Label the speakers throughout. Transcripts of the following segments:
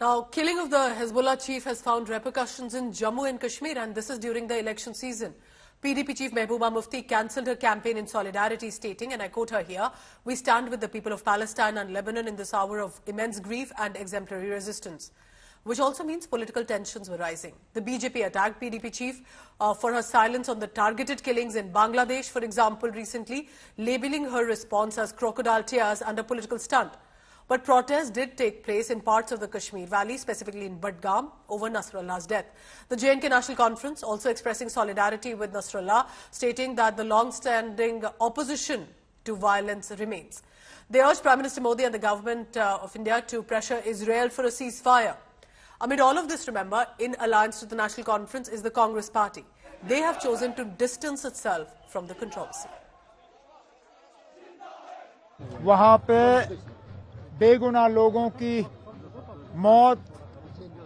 Speaker 1: Now, killing of the Hezbollah chief has found repercussions in Jammu and Kashmir, and this is during the election season. PDP chief Mehbooba Mufti cancelled her campaign in solidarity, stating, and I quote her here, "We stand with the people of Palestine and Lebanon in this hour of immense grief and exemplary resistance," which also means political tensions were rising. The BJP attacked PDP chief for her silence on the targeted killings in Bangladesh, for example, recently, labeling her response as crocodile tears and a political stunt. But protests did take place in parts of the Kashmir Valley, specifically in Budgam, over Nasrallah's death. The JNK National Conference also expressing solidarity with Nasrallah, stating that the long-standing opposition to violence remains. They urged Prime Minister Modi and the government of India to pressure Israel for a ceasefire. Amid all of this, remember, in alliance to the National Conference is the Congress Party. They have chosen to distance itself from the controversy.
Speaker 2: वहाँ पे बेगुनाह लोगों की मौत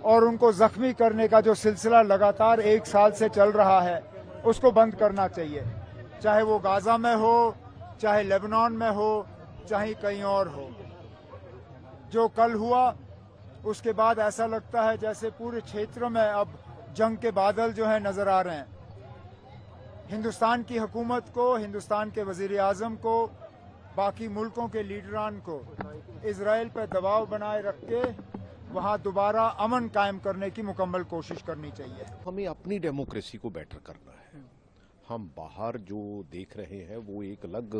Speaker 2: और उनको जख्मी करने का जो सिलसिला लगातार 1 साल से चल रहा है, उसको बंद करना चाहिए। चाहे वो गाजा में हो, चाहे लेबनान में हो, चाहे कहीं और हो। जो कल हुआ, उसके बाद ऐसा लगता है जैसे पूरे क्षेत्र में अब जंग के बादल जो है नजर आ रहे हैं। हिंदुस्तान की हुकूमत को, हिंदुस्तान के वजीर आजम को, बाकी मुल्कों के लीडरान को इजराइल पर दबाव बनाए रख के वहाँ दोबारा अमन कायम करने की मुकम्मल कोशिश करनी चाहिए।
Speaker 3: हमें अपनी डेमोक्रेसी को बेटर करना है। हम बाहर जो देख रहे हैं वो एक अलग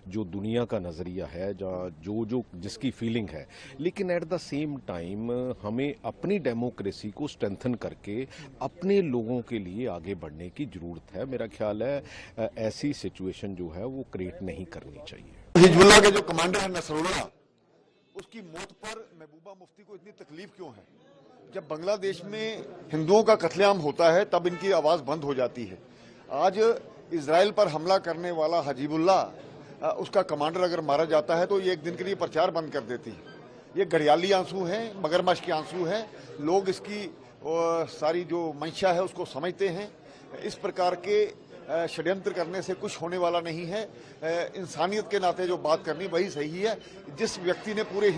Speaker 3: जो दुनिया का नज़रिया है, जो जिसकी फीलिंग है, लेकिन एट द सेम टाइम हमें अपनी डेमोक्रेसी को स्ट्रेंथन करके अपने लोगों के लिए आगे बढ़ने की ज़रूरत है। मेरा ख्याल है ऐसी सिचुएशन जो है वो क्रिएट नहीं करनी चाहिए।
Speaker 4: हिजबुल्लाह के जो कमांडर है नसरुल्लाह, उसकी मौत पर महबूबा मुफ्ती को इतनी तकलीफ क्यों है? जब बांग्लादेश में हिंदुओं का कत्लेआम होता है तब इनकी आवाज़ बंद हो जाती है। आज इजराइल पर हमला करने वाला हजीबुल्लाह, उसका कमांडर अगर मारा जाता है तो ये एक दिन के लिए प्रचार बंद कर देती है। ये घड़ियाली आंसू हैं, मगरमच्छ के आंसू हैं। लोग इसकी सारी जो मंशा है उसको समझते हैं। इस प्रकार के षड्यंत्र करने से कुछ होने वाला नहीं है। इंसानियत के नाते जो बात करनी वही सही है। जिस व्यक्ति ने पूरे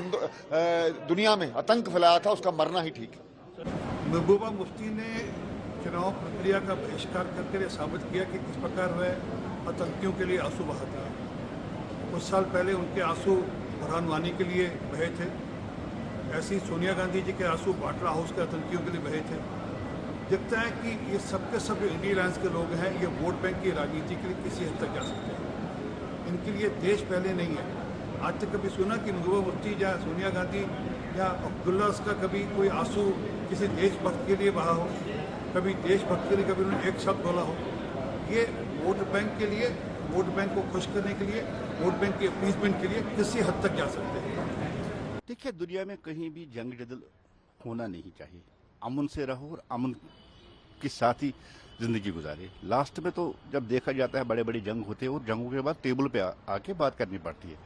Speaker 4: दुनिया में आतंक फैलाया था उसका मरना ही ठीक है।
Speaker 5: महबूबा मुफ्ती ने चुनाव प्रक्रिया का बहिष्कार करके साबित किया कि किस प्रकार वह आतंकियों के लिए आंसू बहाती है। कुछ साल पहले उनके आंसू बुरहान वानी के लिए बहे थे। ऐसे ही सोनिया गांधी जी के आंसू बाटला हाउस के आतंकियों के लिए बहे थे। दिखता है कि ये सबके सब इंडिया अलायंस के लोग हैं। ये वोट बैंक की राजनीति के लिए किसी हद तक जा सकते हैं। इनके लिए देश पहले नहीं है। आज तक कभी सुना कि महबूबा मुफ्ती या सोनिया गांधी या अब्दुल्ला का कभी कोई आंसू किसी देशभक्त के लिए बहा हो? कभी देशभक्त के लिए कभी उन्होंने एक शब्द बोला हो? ये वोट बैंक के लिए, वोट बैंक को खुश करने के लिए, वोट बैंक के अपीसमेंट के लिए किसी हद तक जा सकते हैं।
Speaker 6: देखिए, दुनिया में कहीं भी जंग जदल होना नहीं चाहिए। अमन से रहो और अमन के साथ ही जिंदगी गुजारे। लास्ट में तो जब देखा जाता है बड़े बड़े जंग होते हैं और जंगों के बाद टेबल पे आके बात करनी पड़ती है।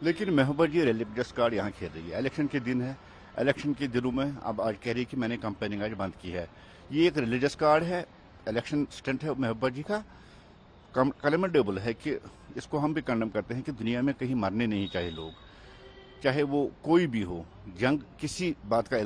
Speaker 6: लेकिन महबूबा जी रिलीजियस कार्ड यहाँ खेल रही है। इलेक्शन के दिन है, इलेक्शन के दिनों में अब आज कह रही है कि मैंने कैंपेनिंग आज बंद की है। ये एक रिलीजियस कार्ड है, इलेक्शन स्टंट है महबूबा जी का। कमेंडेबल है कि इसको हम भी कंडेम करते हैं कि दुनिया में कहीं मरने नहीं चाहिए लोग, चाहे वो कोई भी हो। जंग किसी बात का